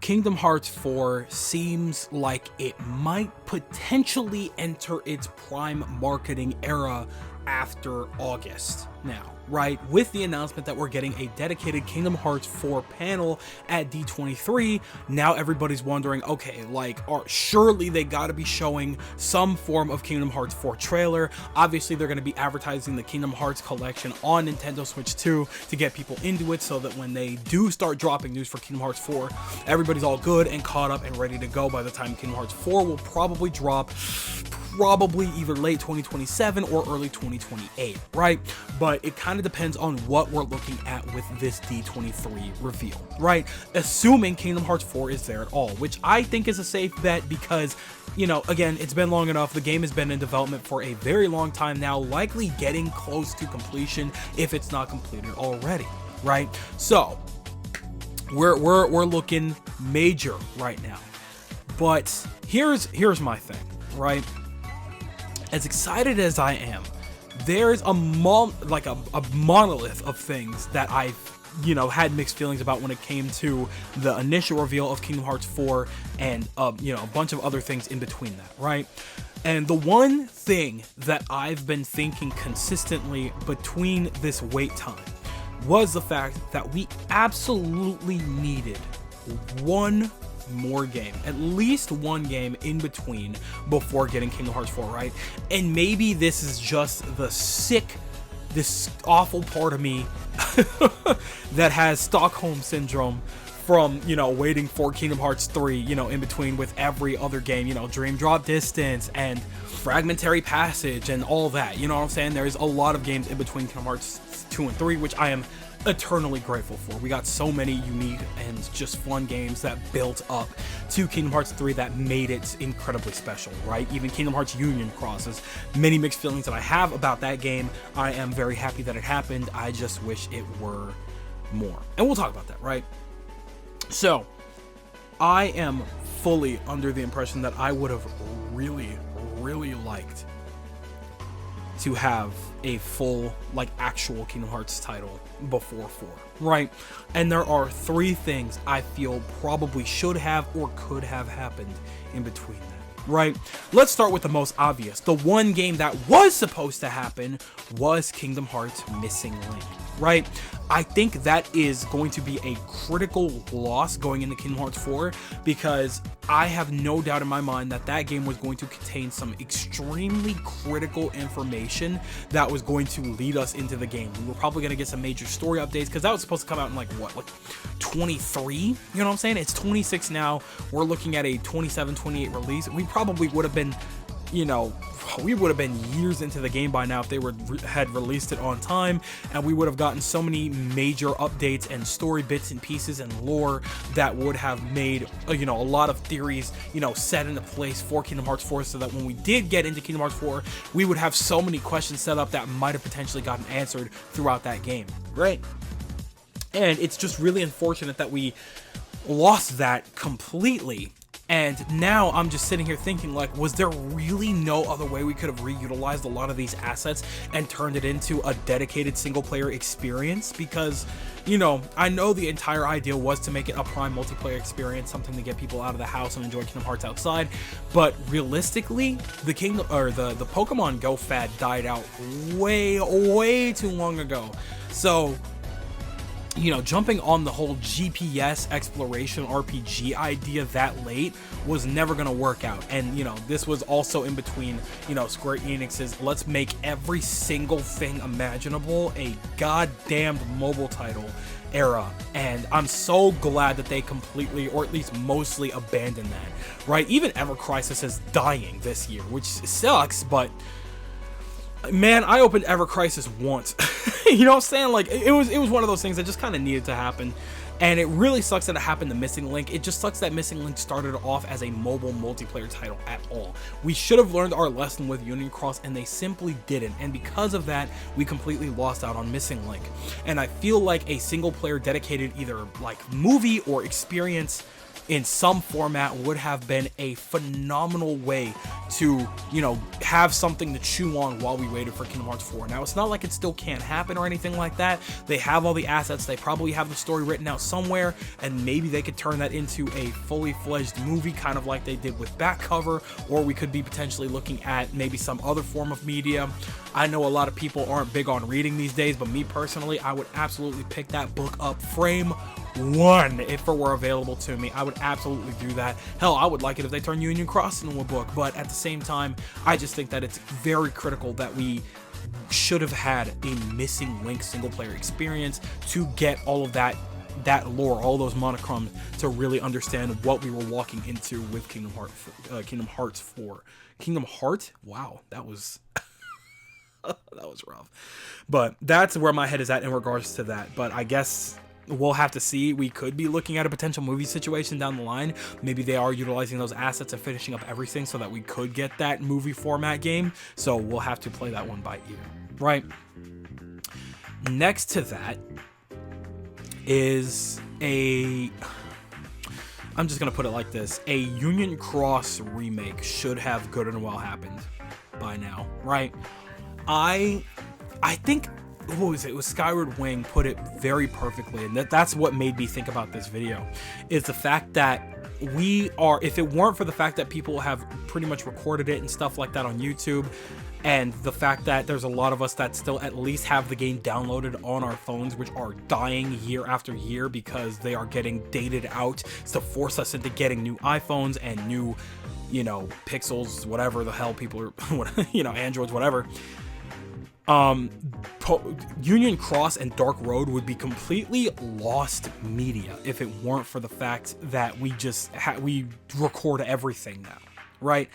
Kingdom Hearts 4 seems like it might potentially enter its prime marketing era after August now, right? With the announcement that we're getting a dedicated Kingdom Hearts 4 panel at D23, now everybody's wondering, okay, like, surely they gotta be showing some form of Kingdom Hearts 4 trailer. Obviously, they're gonna be advertising the Kingdom Hearts collection on Nintendo Switch 2 to get people into it, so that when they do start dropping news for Kingdom Hearts 4, everybody's all good and caught up and ready to go by the time Kingdom Hearts 4 will probably drop, probably either late 2027 or early 2028, right? But it kind of depends on what we're looking at with this D23 reveal, right? Assuming Kingdom Hearts 4 is there at all, which I think is a safe bet because, you know, again, it's been long enough. The game has been in development for a very long time now, likely getting close to completion if it's not completed already, right? So we're looking major right now. But here's my thing, right? As excited as I am, there's a monolith of things that I've, you know, had mixed feelings about when it came to the initial reveal of Kingdom Hearts 4 and, you know, a bunch of other things in between that, right? And the one thing that I've been thinking consistently between this wait time was the fact that we absolutely needed one more game, at least one game in between before getting Kingdom Hearts 4, right? And maybe this is just this awful part of me that has Stockholm syndrome from, you know, waiting for Kingdom Hearts 3, you know, in between with every other game, you know, Dream Drop Distance and Fragmentary Passage and all that, you know what I'm saying? There's a lot of games in between Kingdom Hearts 2 and 3, which I am eternally grateful for. We got so many unique and just fun games that built up to Kingdom Hearts 3 that made it incredibly special, right? Even Kingdom Hearts Union crosses many mixed feelings that I have about that game. I am very happy that it happened. I just wish it were more. And we'll talk about that, right? So, I am fully under the impression that I would have really liked to have a full, like, actual Kingdom Hearts title before 4, right? And there are 3 things I feel probably should have or could have happened in between that, right? Let's start with the most obvious. The one game that was supposed to happen was Kingdom Hearts Missing Link, right? I think that is going to be a critical loss going into Kingdom Hearts 4 because I have no doubt in my mind that that game was going to contain some extremely critical information that was going to lead us into the game. We were probably going to get some major story updates because that was supposed to come out in like 23? You know what I'm saying? It's 26 now. We're looking at a 27, 28 release. We probably would have been, you know, we would have been years into the game by now if they had released it on time, and we would have gotten so many major updates and story bits and pieces and lore that would have made, you know, a lot of theories, you know, set into place for Kingdom Hearts 4, so that when we did get into Kingdom Hearts 4, we would have so many questions set up that might have potentially gotten answered throughout that game, right? And it's just really unfortunate that we lost that completely. And now I'm just sitting here thinking, like, was there really no other way we could have reutilized a lot of these assets and turned it into a dedicated single player experience? Because, you know, I know the entire idea was to make it a prime multiplayer experience, something to get people out of the house and enjoy Kingdom Hearts outside. But realistically, the Pokemon Go fad died out way too long ago. So, you know, jumping on the whole GPS exploration RPG idea that late was never going to work out. And, you know, this was also in between, you know, Square Enix's let's make every single thing imaginable a goddamned mobile title era. And I'm so glad that they completely, or at least mostly, abandoned that, right? Even Ever Crisis is dying this year, which sucks, but man, I opened Ever Crisis once. You know what I'm saying? Like, it was one of those things that just kind of needed to happen. And it really sucks that it happened to Missing Link. It just sucks that Missing Link started off as a mobile multiplayer title at all. We should have learned our lesson with Union Cross, and they simply didn't. And because of that, we completely lost out on Missing Link. And I feel like a single player dedicated either like movie or experience in some format would have been a phenomenal way to, you know, have something to chew on while we waited for Kingdom Hearts 4. Now, it's not like it still can't happen or anything like that. They have all the assets. They probably have the story written out somewhere, and maybe they could turn that into a fully fledged movie, kind of like they did with Back Cover, or we could be potentially looking at maybe some other form of media. I know a lot of people aren't big on reading these days, but me personally, I would absolutely pick that book up frame one if it were available to me. I would absolutely do that. Hell, I would like it if they turn Union Cross into a book, but at the same time, I just think that it's very critical that we should have had a Missing Link single player experience to get all of that lore, all those monochrome, to really understand what we were walking into with Kingdom Hearts 4. Kingdom Heart? Wow, that was that was rough. But that's where my head is at in regards to that. But I guess we'll have to see. We could be looking at a potential movie situation down the line. Maybe they are utilizing those assets and finishing up everything so that we could get that movie format game. So we'll have to play that one by ear, right? Next to that is I'm just going to put it like this. A Union Cross remake should have good and well happened by now, right? I think, what was it? It was Skyward Wing put it very perfectly, and that's what made me think about this video, is the fact that if it weren't for the fact that people have pretty much recorded it and stuff like that on YouTube, and the fact that there's a lot of us that still at least have the game downloaded on our phones, which are dying year after year because they are getting dated out to force us into getting new iPhones and new, you know, Pixels, whatever the hell people are, you know, Androids, whatever. Union Cross and Dark Road would be completely lost media if it weren't for the fact that we just we record everything now, right?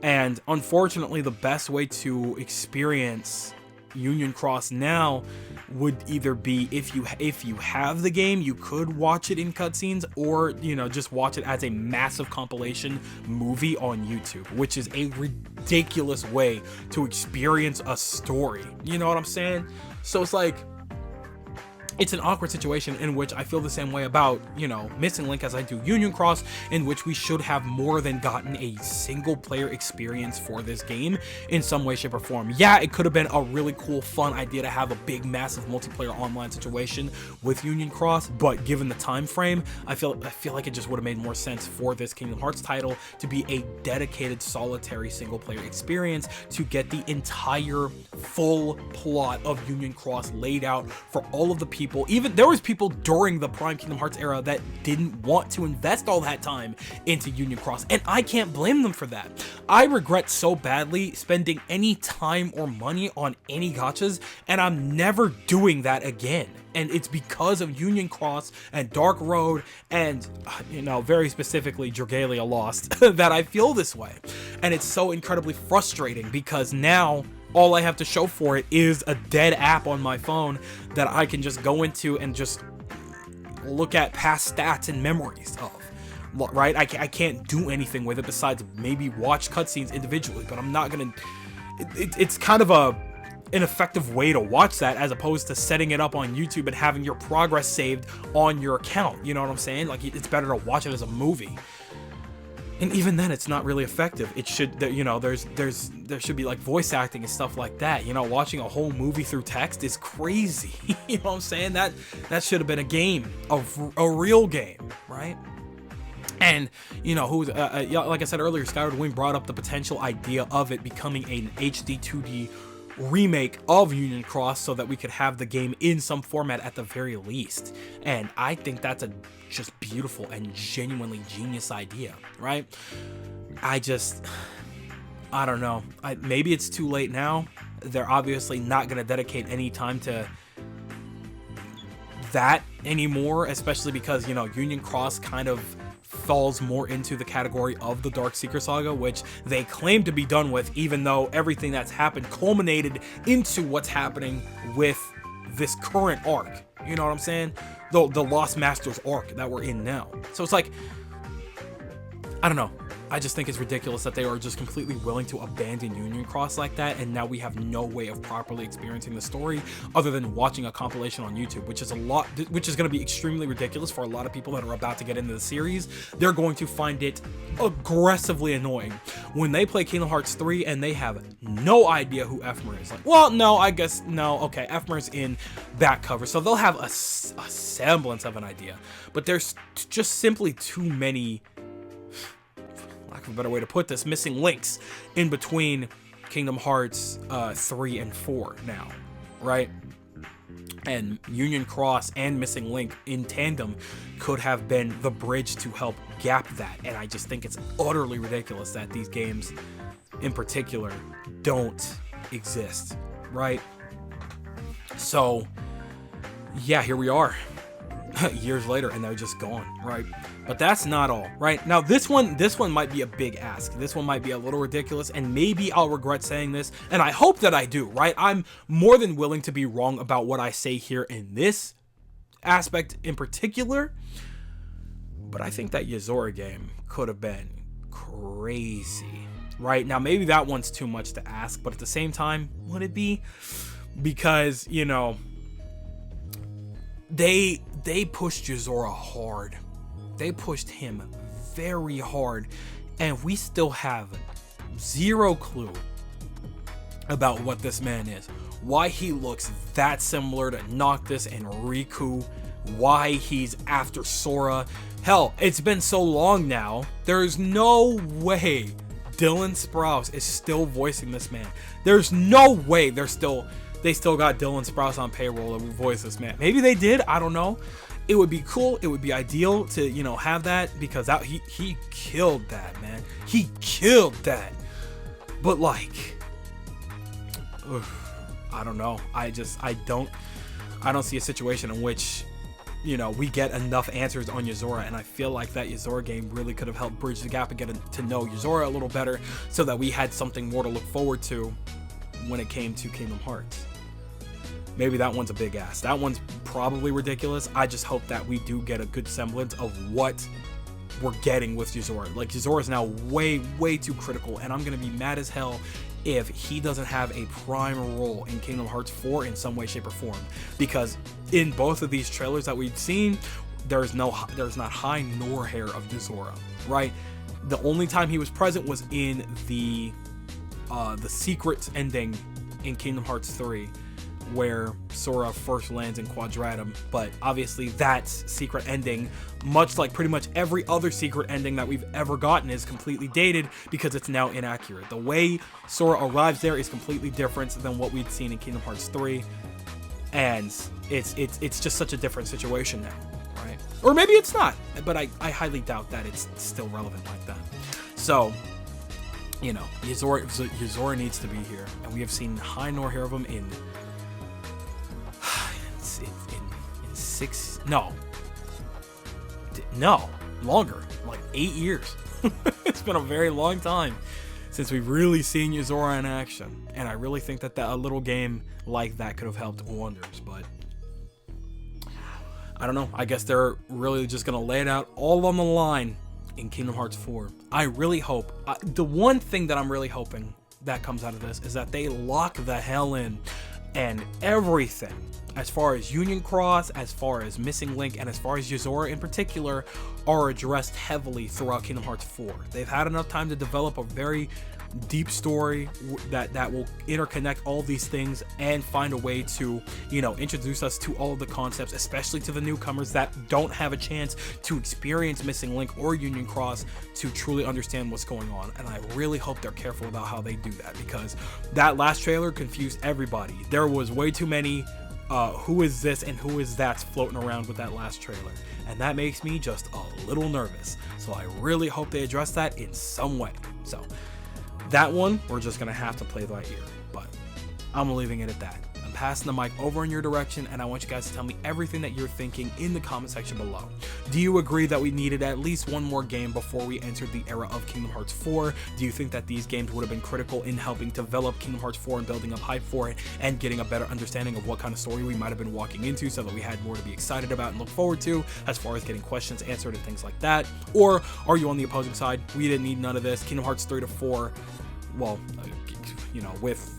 And unfortunately, the best way to experience Union Cross now would either be if you have the game, you could watch it in cutscenes, or, you know, just watch it as a massive compilation movie on YouTube, which is a ridiculous way to experience a story. You know what I'm saying? So it's like, it's an awkward situation in which I feel the same way about, you know, Missing Link as I do Union Cross, in which we should have more than gotten a single player experience for this game in some way, shape, or form. Yeah, it could have been a really cool, fun idea to have a big, massive multiplayer online situation with Union Cross, but given the time frame, I feel like it just would have made more sense for this Kingdom Hearts title to be a dedicated, solitary, single player experience to get the entire full plot of Union Cross laid out for all of the people. Even there was people during the Prime Kingdom Hearts era that didn't want to invest all that time into Union Cross, and I can't blame them for that. I regret so badly spending any time or money on any gachas, and I'm never doing that again. And it's because of Union Cross and Dark Road and, you know, very specifically Dragalia Lost that I feel this way. And it's so incredibly frustrating because now all I have to show for it is a dead app on my phone that I can just go into and just look at past stats and memories of, right? I can't do anything with it besides maybe watch cutscenes individually, but I'm not gonna, it's kind of an effective way to watch that as opposed to setting it up on YouTube and having your progress saved on your account. You know what I'm saying? Like, it's better to watch it as a movie. And even then, it's not really effective. It should, you know, there should be like voice acting and stuff like that. You know, watching a whole movie through text is crazy. You know what I'm saying? That should have been a game, a real game, right? And, you know, like I said earlier, Skyward Wing brought up the potential idea of it becoming an HD 2D remake of Union Cross so that we could have the game in some format at the very least. And I think that's a just beautiful and genuinely genius idea, right? I don't know. Maybe it's too late now. They're obviously not going to dedicate any time to that anymore, especially because, you know, Union Cross kind of falls more into the category of the Dark Seeker Saga, which they claim to be done with, even though everything that's happened culminated into what's happening with this current arc. You know what I'm saying? The Lost Masters arc that we're in now. So it's like, I don't know. I just think it's ridiculous that they are just completely willing to abandon Union Cross like that, and now we have no way of properly experiencing the story other than watching a compilation on YouTube, which is going to be extremely ridiculous for a lot of people that are about to get into the series. They're going to find it aggressively annoying when they play Kingdom Hearts 3 and they have no idea who Ephmer is. Like, well, no, I guess no. Okay, Ephmer's in back cover, so they'll have a semblance of an idea, but there's just simply too many, lack of a better way to put this, missing links in between Kingdom Hearts 3 and 4 now, right? And Union Cross and Missing Link in tandem could have been the bridge to help gap that. And I just think it's utterly ridiculous that these games in particular don't exist, right? So yeah, here we are years later and they're just gone, right? But that's not all, right? Now this one might be a big ask. This one might be a little ridiculous, and maybe I'll regret saying this, and I hope that I do, right? I'm more than willing to be wrong about what I say here in this aspect in particular, but I think that Yozora game could have been crazy, right? Now maybe that one's too much to ask, but at the same time, would it be? Because, you know, they pushed Yozora hard. They pushed him very hard, and we still have zero clue about what this man is, why he looks that similar to Noctis and Riku, why he's after Sora. Hell, it's been so long now, there's no way Dylan Sprouse is still voicing this man. There's no way they still got Dylan Sprouse on payroll to voice this man. Maybe they did, I don't know. It would be cool, it would be ideal to, you know, have that, because he killed that, man. He killed that. But like, I don't know. I don't see a situation in which, you know, we get enough answers on Yozora, and I feel like that Yozora game really could have helped bridge the gap and get to know Yozora a little better, so that we had something more to look forward to when it came to Kingdom Hearts. Maybe that one's a big ass. That one's probably ridiculous. I just hope that we do get a good semblance of what we're getting with Yozora. Like, Yozora is now way, way too critical, and I'm going to be mad as hell if he doesn't have a prime role in Kingdom Hearts 4 in some way, shape, or form. Because in both of these trailers that we've seen, there's not high nor hair of Yozora, right? The only time he was present was in the secret ending in Kingdom Hearts 3, where Sora first lands in Quadratum. But obviously that secret ending, much like pretty much every other secret ending that we've ever gotten, is completely dated because it's now inaccurate. The way Sora arrives there is completely different than what we'd seen in Kingdom Hearts 3, and it's just such a different situation now, right? Or maybe it's not, but I highly doubt that it's still relevant like that. So, you know, Yozora needs to be here, and we have seen high nor hair of him in longer, like 8 years. It's been a very long time since we've really seen Yozora in action, and I really think that a little game like that could have helped wonders. But I don't know, I guess they're really just gonna lay it out all on the line in Kingdom Hearts 4. I really hope, the one thing that I'm really hoping that comes out of this is that they lock the hell in, and everything as far as Union Cross, as far as Missing Link, and as far as Yozora in particular are addressed heavily throughout Kingdom Hearts 4. They've had enough time to develop a very deep story that will interconnect all these things and find a way to, you know, introduce us to all of the concepts, especially to the newcomers that don't have a chance to experience Missing Link or Union Cross to truly understand what's going on. And I really hope they're careful about how they do that, because that last trailer confused everybody. There was way too many who is this and who is that floating around with that last trailer, and that makes me just a little nervous. So I really hope they address that in some way. So that one, we're just gonna have to play by ear, but I'm leaving it at that. I'm passing the mic over in your direction, and I want you guys to tell me everything that you're thinking in the comment section below. Do you agree that we needed at least one more game before we entered the era of Kingdom Hearts 4? Do you think that these games would have been critical in helping develop Kingdom Hearts 4 and building up hype for it and getting a better understanding of what kind of story we might have been walking into so that we had more to be excited about and look forward to as far as getting questions answered and things like that? Or are you on the opposing side? We didn't need none of this. Kingdom Hearts 3 to 4, well, you know, with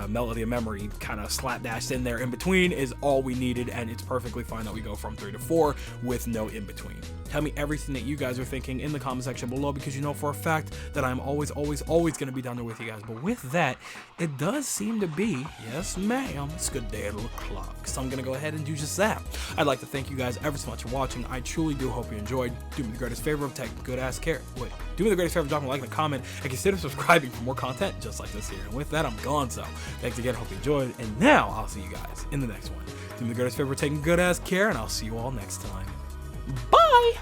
Melody of Memory kind of slapdashed in there in between is all we needed, and it's perfectly fine that we go from 3 to 4 with no in between. Tell me everything that you guys are thinking in the comment section below, because you know for a fact that I'm always going to be down there with you guys. But with that, it does seem to be, yes ma'am, it's a good day at the clock, so I'm going to go ahead and do just that. I'd like to thank you guys ever so much for watching. I truly do hope you enjoyed. Do me the greatest favor of taking good ass care. Do me the greatest favor of dropping a like and a comment, and consider subscribing for more content just like this here. And with that, I'm gone, so thanks again, hope you enjoyed, and now I'll see you guys in the next one. Do me the greatest favor of taking good ass care, and I'll see you all next time. Bye!